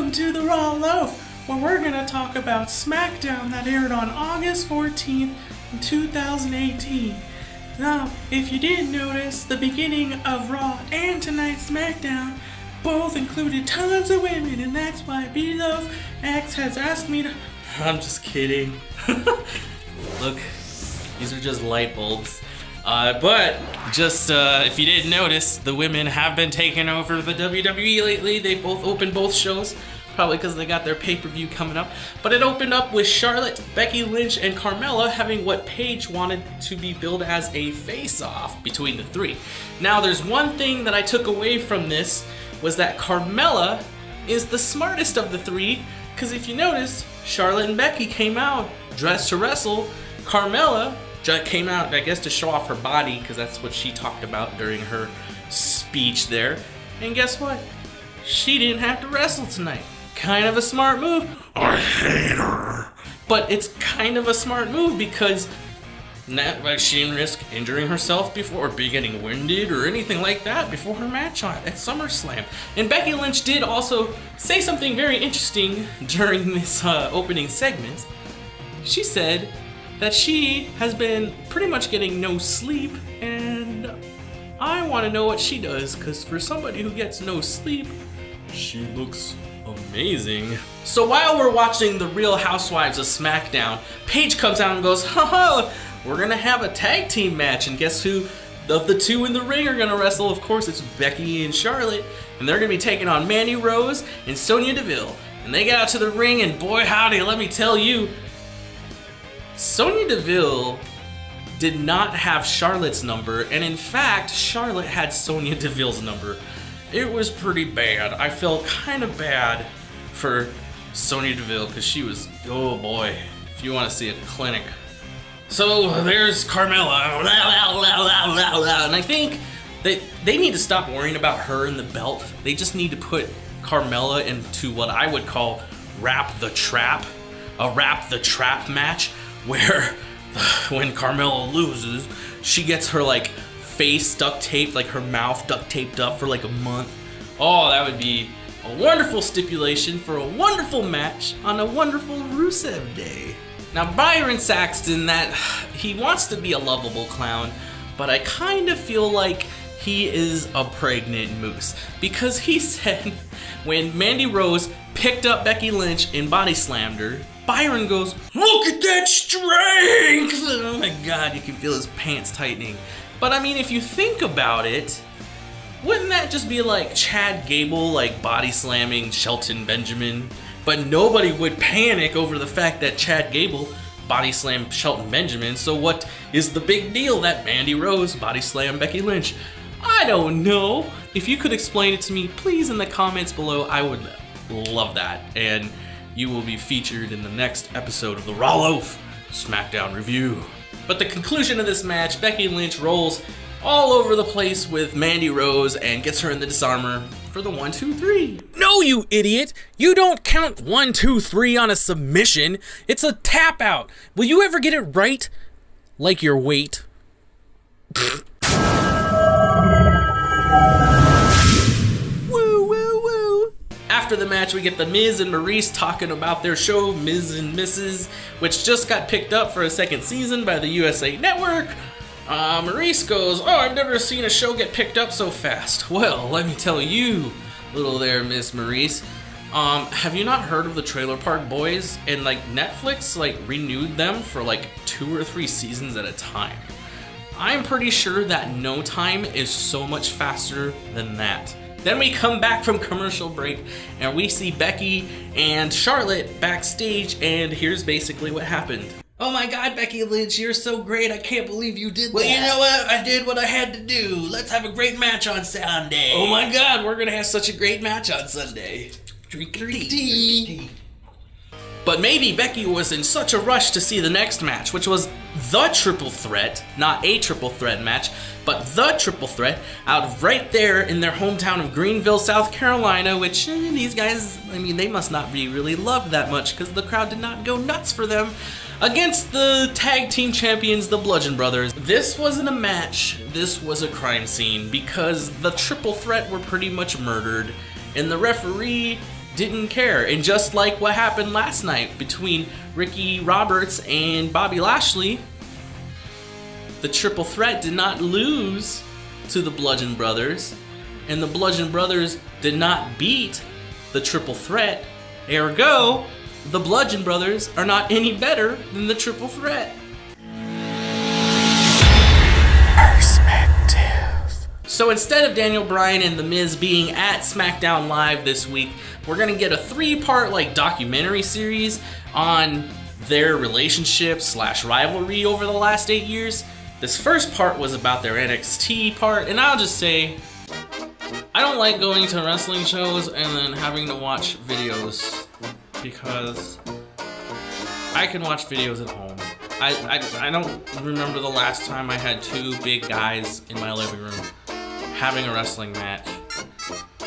Welcome to the Raw Loaf, where we're going to talk about Smackdown that aired on August 14th, 2018. Now, if you didn't notice, the beginning of Raw and tonight's Smackdown both included tons of women, and that's why B-Loaf X has asked me to... I'm just kidding. Look, these are just light bulbs. But just if you didn't notice, the women have been taking over the WWE lately. They both opened both shows, probably because they got their pay-per-view coming up. But it opened up with Charlotte, Becky Lynch, and Carmella having what Paige wanted to be billed as a face-off between the three. Now, there's one thing that I took away from this, was that Carmella is the smartest of the three, because if you notice, Charlotte and Becky came out dressed to wrestle. Carmella came out, I guess, to show off her body, because that's what she talked about during her speech there. And guess what? She didn't have to wrestle tonight. Kind of a smart move. I hate her. But it's kind of a smart move because she didn't risk injuring herself before, or be getting winded or anything like that before her match at SummerSlam. And Becky Lynch did also say something very interesting during this opening segment. She said that she has been pretty much getting no sleep, and I want to know what she does, because for somebody who gets no sleep, she looks amazing. So while we're watching the Real Housewives of Smackdown, Paige comes out and goes, haha, we're gonna have a tag team match, and guess who of the two in the ring are gonna wrestle? Of course, it's Becky and Charlotte, and they're gonna be taking on Mandy Rose and Sonya Deville. And they get out to the ring, and boy howdy, let me tell you, Sonya Deville did not have Charlotte's number, and in fact, Charlotte had Sonya Deville's number. It was pretty bad. I felt kind of bad for Sonya Deville, because she was, oh boy, if you want to see a clinic. So there's Carmella, and I think they need to stop worrying about her and the belt. They just need to put Carmella into what I would call Wrap the Trap, a Wrap the Trap match, where when Carmella loses, she gets her like face duct taped, like her mouth duct taped up for like a month. Oh, that would be a wonderful stipulation for a wonderful match on a wonderful Rusev Day. Now, Byron Saxton, that he wants to be a lovable clown, but I kind of feel like he is a pregnant moose, because he said when Mandy Rose picked up Becky Lynch and body slammed her, Byron goes, look at that strength! Oh my god, you can feel his pants tightening. But I mean, if you think about it, wouldn't that just be like Chad Gable, like body slamming Shelton Benjamin? But nobody would panic over the fact that Chad Gable body slammed Shelton Benjamin, so what is the big deal that Mandy Rose body slammed Becky Lynch? I don't know. If you could explain it to me, please in the comments below, I would love that. And you will be featured in the next episode of the Raw Loaf Smackdown review. But the conclusion of this match, Becky Lynch rolls all over the place with Mandy Rose and gets her in the disarmor for the 1, 2, 3. No, you idiot! You don't count 1, 2, 3 on a submission. It's a tap out. Will you ever get it right? Like your weight. After the match, we get The Miz and Maurice talking about their show, Miz and Mrs., which just got picked up for a second season by the USA Network. Maurice goes, oh, I've never seen a show get picked up so fast. Well, let me tell you, little there, Miss Maurice. Have you not heard of the Trailer Park Boys? And like Netflix renewed them for like 2 or 3 seasons at a time. I'm pretty sure that no time is so much faster than that. Then we come back from commercial break and we see Becky and Charlotte backstage, and here's basically what happened. Oh my god, Becky Lynch, you're so great. I can't believe you did that. Well, you know what? I did what I had to do. Let's have a great match on Sunday. Oh my god, we're gonna have such a great match on Sunday. Drink-a-tea. But maybe Becky was in such a rush to see the next match, which was the triple threat, not a triple threat match, but the triple threat out right there in their hometown of Greenville, South Carolina, which these guys, I mean, they must not be really loved that much because the crowd did not go nuts for them, against the tag team champions, the Bludgeon Brothers. This wasn't a match, this was a crime scene, because the triple threat were pretty much murdered, and the referee didn't care. And just like what happened last night between Ricky Roberts and Bobby Lashley, the Triple Threat did not lose to the Bludgeon Brothers, and the Bludgeon Brothers did not beat the Triple Threat. Ergo, the Bludgeon Brothers are not any better than the Triple Threat. Perspective. So instead of Daniel Bryan and The Miz being at SmackDown Live this week, we're gonna get a 3-part documentary series on their relationship / rivalry over the last 8 years. This first part was about their NXT part, and I'll just say, I don't like going to wrestling shows and then having to watch videos, because I can watch videos at home. I don't remember the last time I had 2 big guys in my living room having a wrestling match,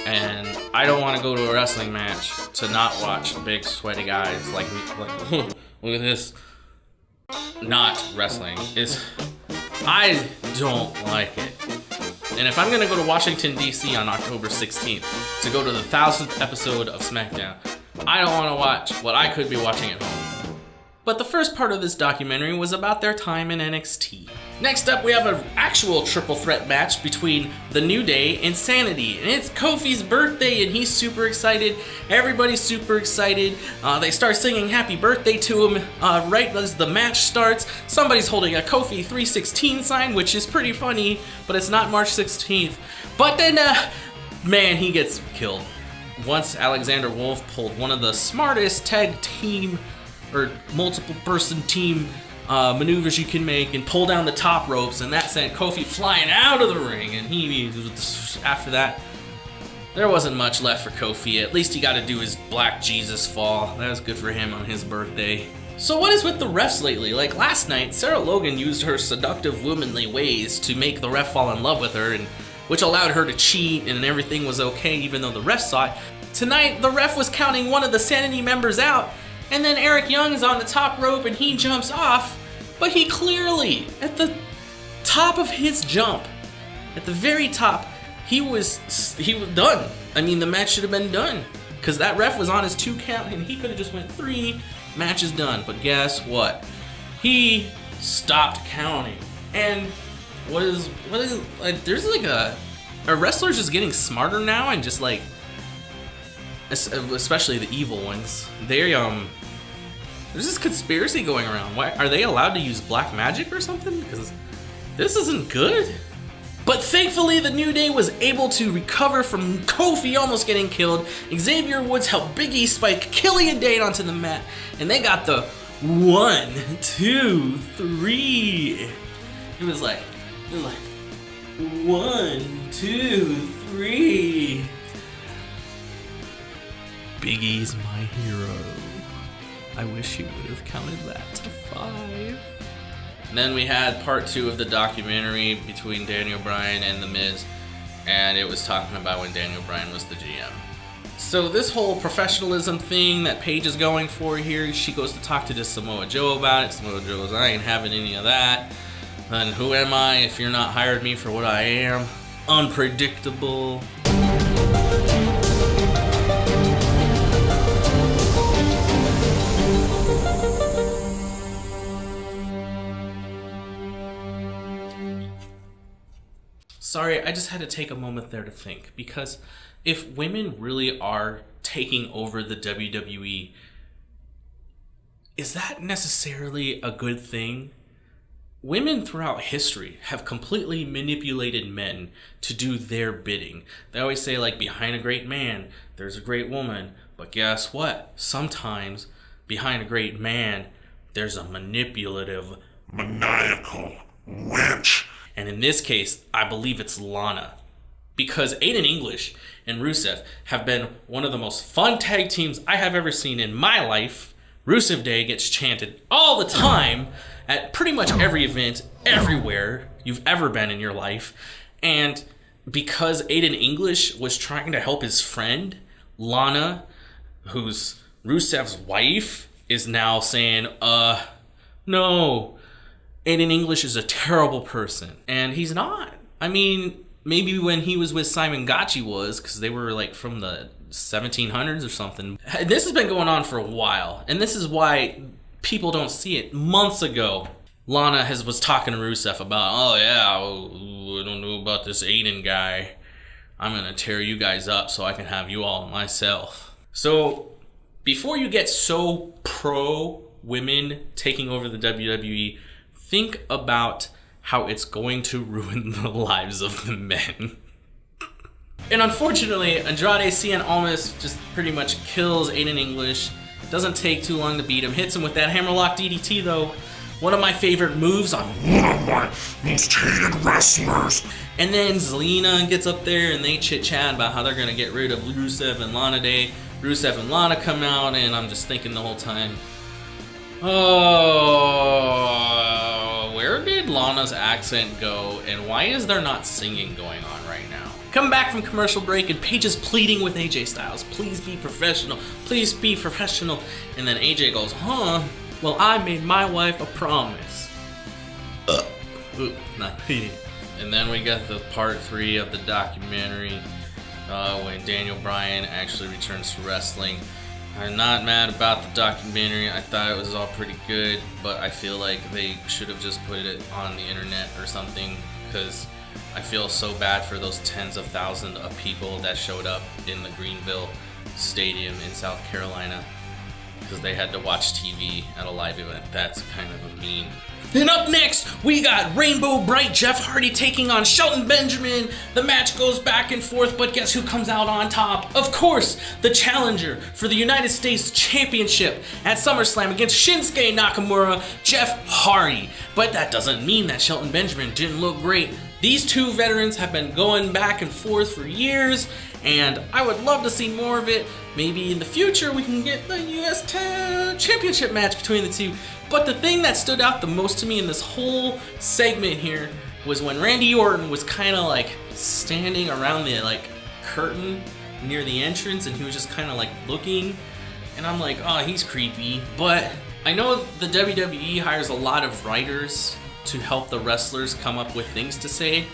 and I don't want to go to a wrestling match to not watch big sweaty guys like look at this. Not wrestling. I don't like it. And if I'm gonna go to Washington, D.C. on October 16th to go to the 1000th episode of SmackDown, I don't want to watch what I could be watching at home. But the first part of this documentary was about their time in NXT. Next up, we have an actual triple threat match between The New Day and Sanity. And it's Kofi's birthday and he's super excited. Everybody's super excited. They start singing happy birthday to him right as the match starts. Somebody's holding a Kofi 316 sign, which is pretty funny, but it's not March 16th. But then, man, he gets killed. Once Alexander Wolf pulled one of the smartest tag team or multiple person team maneuvers you can make and pull down the top ropes, and that sent Kofi flying out of the ring. And after that, there wasn't much left for Kofi. At least he got to do his Black Jesus fall. That was good for him on his birthday. So what is with the refs lately? Like last night, Sarah Logan used her seductive womanly ways to make the ref fall in love with her, and which allowed her to cheat, and everything was okay even though the ref saw it. Tonight, the ref was counting one of the Sanity members out, and then Eric Young is on the top rope and he jumps off, but he clearly, at the top of his jump, at the very top, he was done. I mean, the match should have been done, because that ref was on his 2 count and he could have just went 3, match is done. But guess what? He stopped counting. And what is like, there's like a wrestler's just getting smarter now, and just like, especially the evil ones, there's this conspiracy going around. Why are they allowed to use black magic or something? Because this isn't good. But thankfully, the New Day was able to recover from Kofi almost getting killed. Xavier Woods helped Big E spike Killian Dane onto the mat, and they got the 1, 2, 3. It was like 1, 2, 3. Big E's my hero. I wish he would have counted that to 5. And then we had part 2 of the documentary between Daniel Bryan and The Miz, and it was talking about when Daniel Bryan was the GM. So this whole professionalism thing that Paige is going for here, she goes to talk to Samoa Joe about it. Samoa Joe goes, I ain't having any of that. And who am I if you're not hired me for what I am? Unpredictable. Sorry, I just had to take a moment there to think, because if women really are taking over the WWE, is that necessarily a good thing? Women throughout history have completely manipulated men to do their bidding. They always say, like, behind a great man, there's a great woman. But guess what? Sometimes behind a great man, there's a manipulative, maniacal witch. And in this case, I believe it's Lana. Because Aiden English and Rusev have been one of the most fun tag teams I have ever seen in my life. Rusev Day gets chanted all the time at pretty much every event, everywhere you've ever been in your life. And because Aiden English was trying to help his friend, Lana, who's Rusev's wife, is now saying, no, Aiden English is a terrible person. And he's not. I mean, maybe when he was with Simon Gotch he was, because they were like from the 1700s or something. This has been going on for a while, and this is why people don't see it. Months ago, Lana was talking to Rusev about, oh yeah, I don't know about this Aiden guy. I'm gonna tear you guys up so I can have you all myself. So before you get so pro women taking over the WWE, think about how it's going to ruin the lives of the men. And unfortunately, Andrade Cien Almas just pretty much kills Aiden English. Doesn't take too long to beat him. Hits him with that hammerlock DDT though. One of my favorite moves on one of my most hated wrestlers. And then Zelina gets up there and they chit-chat about how they're going to get rid of Rusev and Lana Day. Rusev and Lana come out and I'm just thinking the whole time, oh, where did Lana's accent go and why is there not singing going on right now? Come back from commercial break and Paige is pleading with AJ Styles, please be professional, please be professional. And then AJ goes, huh? Well, I made my wife a promise. And then we got the part 3 of the documentary when Daniel Bryan actually returns to wrestling. I'm not mad about the documentary. I thought it was all pretty good, but I feel like they should have just put it on the internet or something, because I feel so bad for those tens of thousands of people that showed up in the Greenville Stadium in South Carolina because they had to watch TV at a live event. That's kind of a mean. And up next, we got Rainbow Bright Jeff Hardy taking on Shelton Benjamin. The match goes back and forth, but guess who comes out on top? Of course, the challenger for the United States Championship at SummerSlam against Shinsuke Nakamura, Jeff Hardy. But that doesn't mean that Shelton Benjamin didn't look great. These two veterans have been going back and forth for years, and I would love to see more of it. Maybe in the future we can get the US Championship match between the two. But the thing that stood out the most to me in this whole segment here was when Randy Orton was kind of like standing around the like curtain near the entrance, and he was just kind of like looking, and I'm like, oh, he's creepy. But I know the WWE hires a lot of writers to help the wrestlers come up with things to say.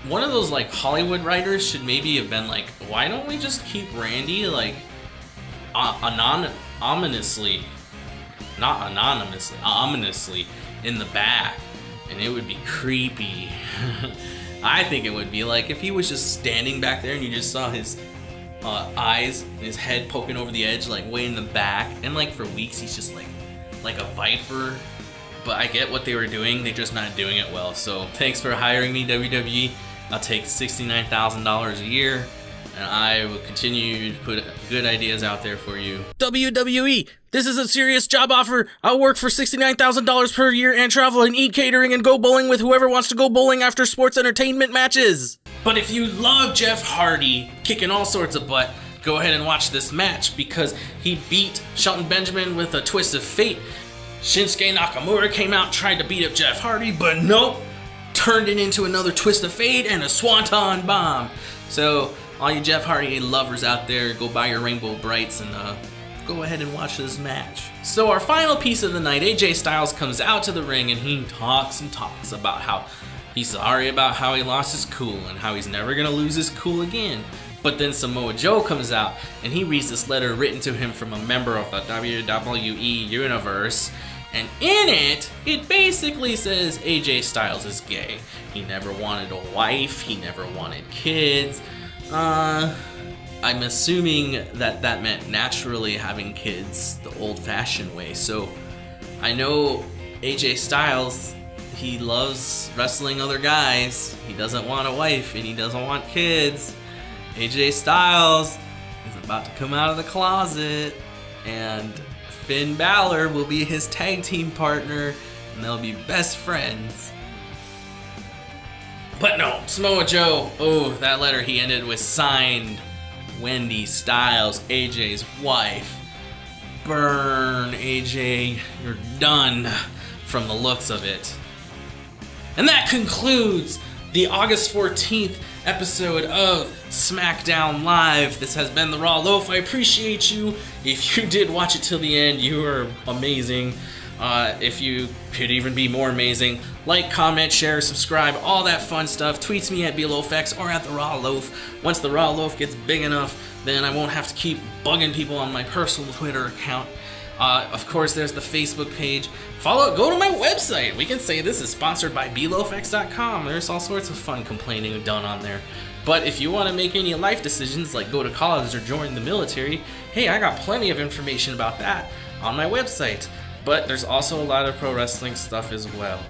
One of those like Hollywood writers should maybe have been like, why don't we just keep Randy like ominously in the back, and it would be creepy. I think it would be like if he was just standing back there and you just saw his eyes and his head poking over the edge, like way in the back, and like for weeks he's just like a viper. But I get what they were doing, they're just not doing it well. So thanks for hiring me, WWE. I'll take $69,000 a year, and I will continue to put good ideas out there for you. WWE, this is a serious job offer. I'll work for $69,000 per year and travel and eat catering and go bowling with whoever wants to go bowling after sports entertainment matches. But if you love Jeff Hardy kicking all sorts of butt, go ahead and watch this match because he beat Shelton Benjamin with a twist of fate. Shinsuke Nakamura came out, tried to beat up Jeff Hardy, but nope, turned it into another twist of fate and a swanton bomb. So all you Jeff Hardy lovers out there, go buy your Rainbow Brights and go ahead and watch this match. So our final piece of the night, AJ Styles comes out to the ring and he talks and talks about how he's sorry about how he lost his cool and how he's never gonna lose his cool again. But then Samoa Joe comes out and he reads this letter written to him from a member of the WWE Universe. And in it, it basically says AJ Styles is gay. He never wanted a wife, he never wanted kids. I'm assuming that meant naturally having kids the old-fashioned way. So I know AJ Styles, he loves wrestling other guys. He doesn't want a wife and he doesn't want kids. AJ Styles is about to come out of the closet, and Finn Balor will be his tag team partner, and they'll be best friends. But no, Samoa Joe, oh, that letter he ended with signed Wendy Styles, AJ's wife. Burn, AJ, you're done from the looks of it. And that concludes the August 14th episode of Smackdown Live. This has been the Raw Loaf. I appreciate you. If you did watch it till the end, you are amazing. If you could even be more amazing, like, comment, share, subscribe, all that fun stuff. Tweets me at BLoafX or at the Raw Loaf. Once the Raw Loaf gets big enough, then I won't have to keep bugging people on my personal Twitter account. Of course, there's the Facebook page. Go to my website. We can say this is sponsored by BLoafX.com. There's all sorts of fun complaining done on there. But if you want to make any life decisions, like go to college or join the military, hey, I got plenty of information about that on my website. But there's also a lot of pro wrestling stuff as well.